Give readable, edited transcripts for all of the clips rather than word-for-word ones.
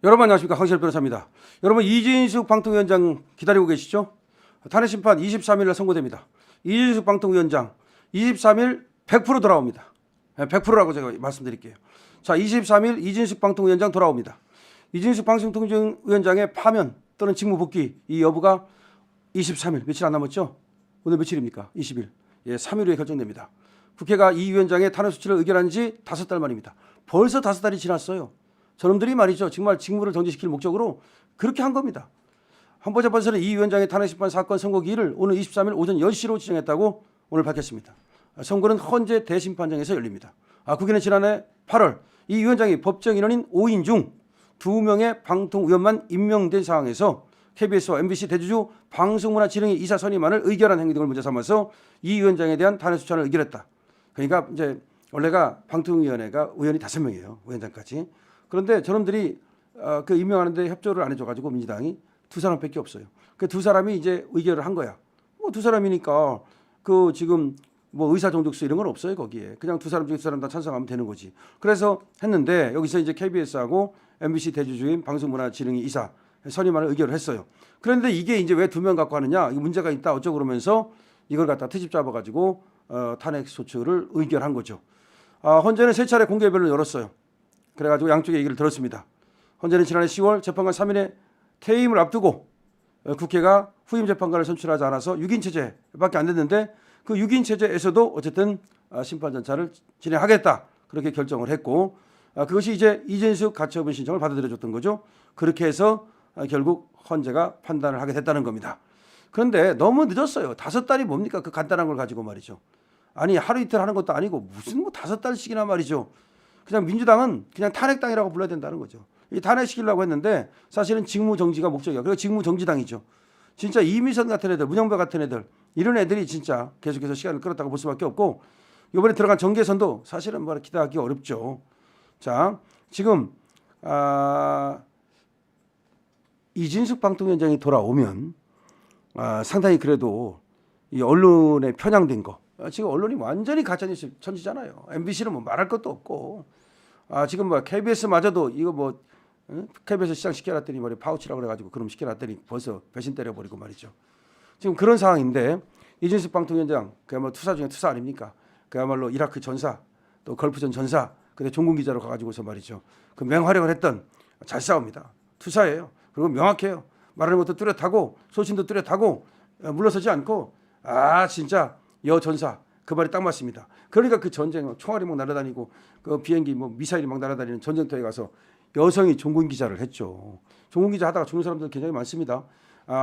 여러분 안녕하십니까, 황시열 변호사입니다. 여러분, 이진숙 방통위원장 기다리고 계시죠? 탄핵심판 23일날 선고됩니다. 이진숙 방통위원장 23일 100% 돌아옵니다. 100%라고 제가 말씀드릴게요. 자, 23일 이진숙 방통위원장 돌아옵니다. 이진숙 방통위원장의 파면 또는 직무 복귀 이 여부가 23일, 며칠 안 남았죠? 오늘 며칠입니까? 20일. 예, 3일 후에 결정됩니다. 국회가 이 위원장의 탄핵 수치를 의결한 지 5달 만입니다. 벌써 5달이 지났어요. 저놈들이 말이죠, 정말 직무를 정지시킬 목적으로 그렇게 한 겁니다. 헌법재판소는 이 위원장의 탄핵심판 사건 선고 기일을 오늘 23일 오전 10시로 지정했다고 오늘 밝혔습니다. 선고는 헌재 대심판정에서 열립니다. 국회는 지난해 8월 이 위원장이 법정 인원인 5인 중 2명의 방통위원만 임명된 상황에서 KBS와 MBC 대주주 방송문화진흥위 이사 선임안을 의결한 행위 등을 문제 삼아서 이 위원장에 대한 탄핵 수찬을 의결했다. 그러니까 이제 원래가 방통위원회가 의원이 5명이에요. 위원장까지. 그런데 저놈들이 그 임명하는데 협조를 안 해줘가지고 민주당이 2사람밖에 없어요. 그 2사람이 이제 의결을 한 거야. 뭐 2사람이니까 그 지금 뭐 의사 정족수 이런 건 없어요 거기에. 그냥 2사람 중에 2사람 다 찬성하면 되는 거지. 그래서 했는데 여기서 이제 KBS하고 MBC 대주주인 방송문화진흥위 이사 선임안을 의결을 했어요. 그런데 이게 이제 왜 2명 갖고 하느냐, 이 문제가 있다 어쩌고 그러면서 이걸 갖다 트집 잡아가지고 탄핵 소추를 의결한 거죠. 헌재는 3차례 공개 변론을 열었어요. 그래가지고 양쪽의 얘기를 들었습니다. 헌재는 지난해 10월 재판관 3인의 퇴임을 앞두고 국회가 후임 재판관을 선출하지 않아서 6인 체제밖에 안 됐는데 그 6인 체제에서도 어쨌든 심판 절차를 진행하겠다 그렇게 결정을 했고, 그것이 이제 이진숙 가처분 신청을 받아들여줬던 거죠. 그렇게 해서 결국 헌재가 판단을 하게 됐다는 겁니다. 그런데 너무 늦었어요. 5달이 뭡니까? 그 간단한 걸 가지고 말이죠. 아니 하루 이틀 하는 것도 아니고 무슨 뭐 5달씩이나 말이죠. 그냥 민주당은 그냥 탄핵당이라고 불러야 된다는 거죠. 이 탄핵시키려고 했는데 사실은 직무정지가 목적이야. 그리고 직무정지당이죠. 진짜 이미선 같은 애들, 문영배 같은 애들, 이런 애들이 진짜 계속해서 시간을 끌었다고 볼 수밖에 없고, 이번에 들어간 정계선도 사실은 뭐 기대하기 어렵죠. 자, 지금 이진숙 방통위원장이 돌아오면 상당히 그래도 이 언론에 편향된 거, 지금 언론이 완전히 가짜뉴스 천지잖아요. MBC는 뭐 말할 것도 없고, 지금 뭐 KBS마저도 이거 뭐 KBS 시장 시켜놨더니 말이 파우치라고 그래가지고 그럼 시켜놨더니 벌써 배신 때려버리고 말이죠. 지금 그런 상황인데 이진숙 방통위원장 그야말로 투사 중에 투사 아닙니까? 그야말로 이라크 전사 또 걸프전 전사 그때 종군 기자로 가가지고서 말이죠. 그 맹활약을 했던, 잘 싸웁니다. 투사예요. 그리고 명확해요. 말하는 것도 뚜렷하고 소신도 뚜렷하고 물러서지 않고 진짜 여전사 그 말이 딱 맞습니다. 그러니까 그 전쟁 총알이 막 날아다니고 그 비행기 뭐 미사일이 막 날아다니는 전쟁터에 가서 여성이 종군 기자를 했죠. 종군 기자 하다가 죽는 사람들 굉장히 많습니다.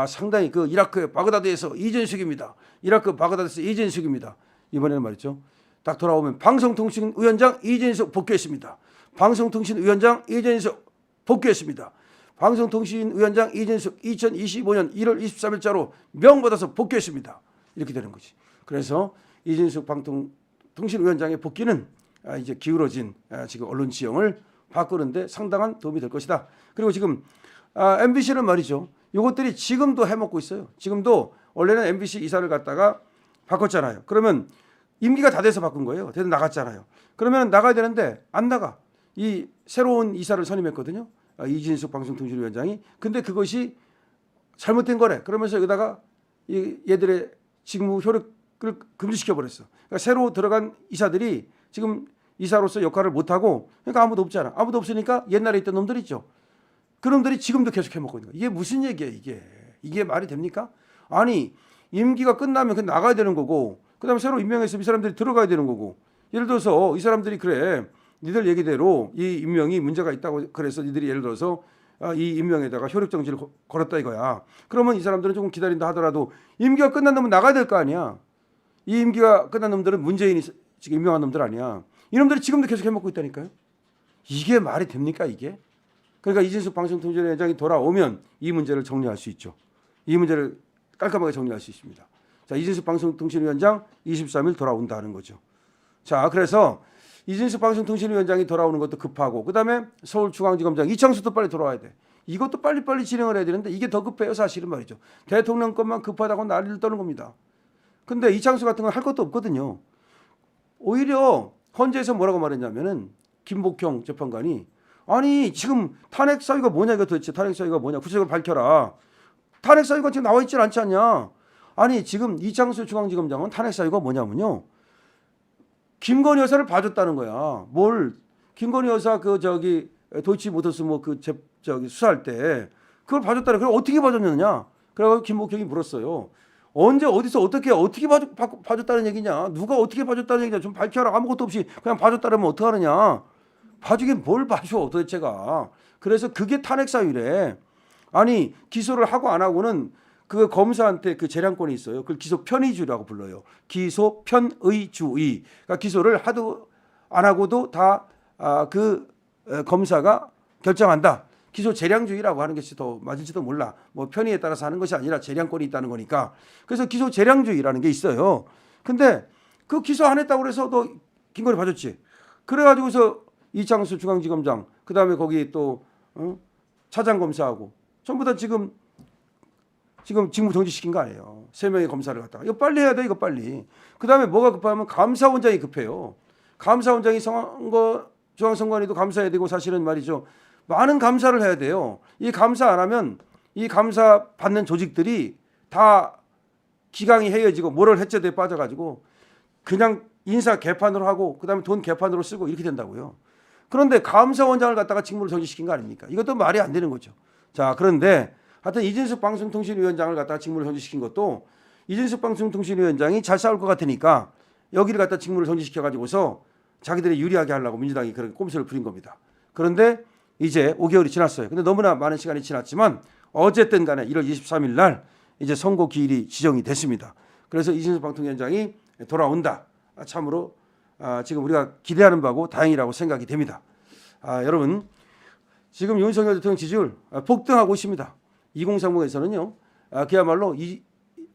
상당히 그 이라크 바그다드에서 이진숙입니다. 이라크 바그다드에서 이진숙입니다. 이번에는 말이죠. 딱 돌아오면 방송통신위원장 이진숙 복귀했습니다. 방송통신위원장 이진숙 복귀했습니다. 방송통신위원장 이진숙 2025년 1월 23일자로 명받아서 복귀했습니다. 이렇게 되는 거지. 그래서 이진숙 방통통신위원장의 복귀는 이제 기울어진 지금 언론 지형을 바꾸는데 상당한 도움이 될 것이다. 그리고 지금 MBC는 말이죠. 이것들이 지금도 해먹고 있어요. 지금도 원래는 MBC 이사를 갖다가 바꿨잖아요. 그러면 임기가 다 돼서 바꾼 거예요. 대선 나갔잖아요. 그러면 나가야 되는데 안 나가. 이 새로운 이사를 선임했거든요. 이진숙 방송통신위원장이. 근데 그것이 잘못된 거래. 그러면서 여기다가 얘들의 직무 효력을 금지시켜버렸어. 그러니까 새로 들어간 이사들이 지금 이사로서 역할을 못하고, 그러니까 아무도 없잖아. 아무도 없으니까 옛날에 있던 놈들 있죠. 그 놈들이 지금도 계속 해먹고 있는 거야. 이게 무슨 얘기야 이게 말이 됩니까? 아니 임기가 끝나면 그냥 나가야 되는 거고, 그 다음에 새로 임명해서 이 사람들이 들어가야 되는 거고. 예를 들어서 이 사람들이 그래 니들 얘기대로 이 임명이 문제가 있다고 그래서 니들이 예를 들어서 이 임명에다가 효력정지를 걸었다 이거야. 그러면 이 사람들은 조금 기다린다 하더라도 임기가 끝난 놈은 나가야 될 거 아니야. 이 임기가 끝난 놈들은 문재인이 지금 임명한 놈들 아니야. 이놈들이 지금도 계속 해먹고 있다니까요. 이게 말이 됩니까 이게? 그러니까 이진숙 방송통신위원장이 돌아오면 이 문제를 정리할 수 있죠. 이 문제를 깔끔하게 정리할 수 있습니다. 자, 이진숙 방송통신위원장 23일 돌아온다는 거죠. 자, 그래서 이진숙 방송통신위원장이 돌아오는 것도 급하고, 그다음에 서울중앙지검장 이창수도 빨리 돌아와야 돼. 이것도 빨리빨리 진행을 해야 되는데 이게 더 급해요 사실은 말이죠. 대통령 것만 급하다고 난리를 떠는 겁니다. 근데 이창수 같은 건 할 것도 없거든요. 오히려 헌재에서 뭐라고 말했냐면은 김복형 재판관이 아니 지금 탄핵 사유가 뭐냐 이거 도대체 탄핵 사유가 뭐냐 구체적으로 밝혀라. 탄핵 사유가 지금 나와 있질 않지 않냐. 아니 지금 이창수 중앙지검장은 탄핵 사유가 뭐냐면요. 김건희 여사를 봐줬다는 거야. 뭘 김건희 여사 그 저기 도이치모터스 뭐 그 저기 수사할 때 그걸 봐줬다는 그걸 어떻게 봐줬느냐. 그래가지고 김목경이 물었어요. 언제 어디서 어떻게 봐줬다는 얘기냐. 누가 어떻게 봐줬다는 얘기냐. 좀 밝혀라. 아무것도 없이 그냥 봐줬다면 어떡하느냐. 봐주긴 뭘 봐줘 도대체가. 그래서 그게 탄핵 사유래. 아니 기소를 하고 안 하고는 그 검사한테 그 재량권이 있어요. 그걸 기소 편의주의라고 불러요. 기소 편의주의. 그러니까 기소를 하도 안 하고도 다 그 검사가 결정한다. 기소 재량주의라고 하는 것이 더 맞을지도 몰라. 뭐 편의에 따라서 하는 것이 아니라 재량권이 있다는 거니까. 그래서 기소 재량주의라는 게 있어요. 근데 그 기소 안 했다고 해서 너 김건희 봐줬지. 그래가지고서 이창수 중앙지검장 그다음에 거기 또 차장검사하고 전부 다 지금 직무 정지시킨 거 아니에요. 3명의 검사를 갖다가. 이거 빨리 해야 돼. 이거 빨리. 그다음에 뭐가 급하면 감사원장이 급해요. 감사원장이 중앙선관위도 감사해야 되고 사실은 말이죠. 많은 감사를 해야 돼요. 이 감사 안 하면 이 감사 받는 조직들이 다 기강이 헤어지고 모럴 해체대에 빠져가지고 그냥 인사 개판으로 하고 그다음에 돈 개판으로 쓰고 이렇게 된다고요. 그런데 감사원장을 갖다가 직무를 정지시킨 거 아닙니까? 이것도 말이 안 되는 거죠. 자, 그런데 하여튼 이진숙 방송통신위원장을 갖다가 직무를 정지시킨 것도 이진숙 방송통신위원장이 잘 싸울 것 같으니까 여기를 갖다 직무를 정지시켜가지고서 자기들이 유리하게 하려고 민주당이 그렇게 꼼수를 부린 겁니다. 그런데 이제 5개월이 지났어요. 근데 너무나 많은 시간이 지났지만 어쨌든 간에 1월 23일 날 이제 선고 기일이 지정이 됐습니다. 그래서 이진숙 방통위원장이 돌아온다. 참으로 지금 우리가 기대하는 바고 다행이라고 생각이 됩니다. 여러분 지금 윤석열 대통령 지지율 폭등하고 있습니다. 2030에서는요. 그야말로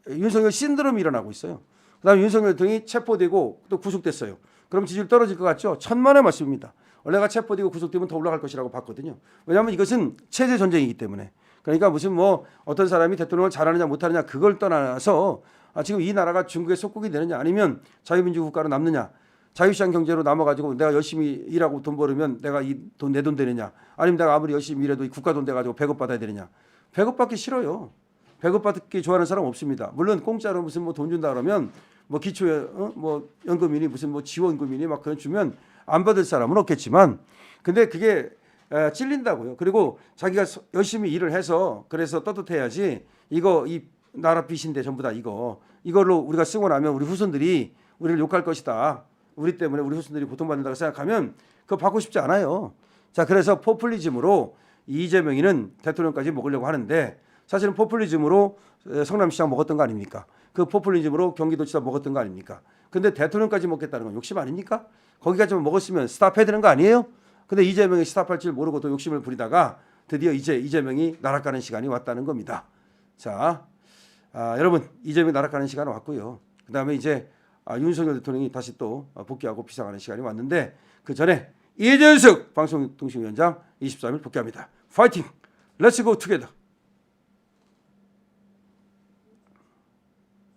윤석열 신드롬이 일어나고 있어요. 그다음에 윤석열 대통령이 체포되고 또 구속됐어요. 그럼 지지율 떨어질 것 같죠? 천만의 말씀입니다. 원래가 체포되고 구속되면 더 올라갈 것이라고 봤거든요. 왜냐하면 이것은 체제 전쟁이기 때문에. 그러니까 무슨 뭐 어떤 사람이 대통령을 잘하느냐 못하느냐 그걸 떠나서 지금 이 나라가 중국의 속국이 되느냐 아니면 자유민주 국가로 남느냐. 자유시장 경제로 남아가지고 내가 열심히 일하고 돈 벌으면 내가 이 돈 내 돈 되느냐. 아니면 내가 아무리 열심히 일해도 이 국가 돈 돼가지고 배급받아야 되느냐. 배급받기 싫어요. 배급받기 좋아하는 사람 없습니다. 물론 공짜로 무슨 뭐 돈 준다 그러면 뭐 기초 뭐 연금이니 무슨 뭐 지원금이니 막 그런 주면 안 받을 사람은 없겠지만 근데 그게 찔린다고요. 그리고 자기가 열심히 일을 해서 그래서 떳떳해야지 이거 이 나라 빚인데 전부 다 이걸로 우리가 쓰고 나면 우리 후손들이 우리를 욕할 것이다. 우리 때문에 우리 후손들이 고통받는다고 생각하면 그거 받고 싶지 않아요. 자, 그래서 포퓰리즘으로 이재명이는 대통령까지 먹으려고 하는데 사실은 포퓰리즘으로 성남시장 먹었던 거 아닙니까? 그 포퓰리즘으로 경기도지사 먹었던 거 아닙니까? 근데 대통령까지 먹겠다는 건 욕심 아닙니까? 거기까지만 먹었으면 스탑해야 되는 거 아니에요? 근데 이재명이 스탑할 줄 모르고 또 욕심을 부리다가 드디어 이제 이재명이 날아가는 시간이 왔다는 겁니다. 자, 여러분 이재명이 날아가는 시간 왔고요. 그다음에 이제 윤석열 대통령이 다시 또 복귀하고 비상하는 시간이 왔는데 그 전에 이진숙 방송통신위원장 23일 복귀합니다. 파이팅! 렛츠 고 투게더!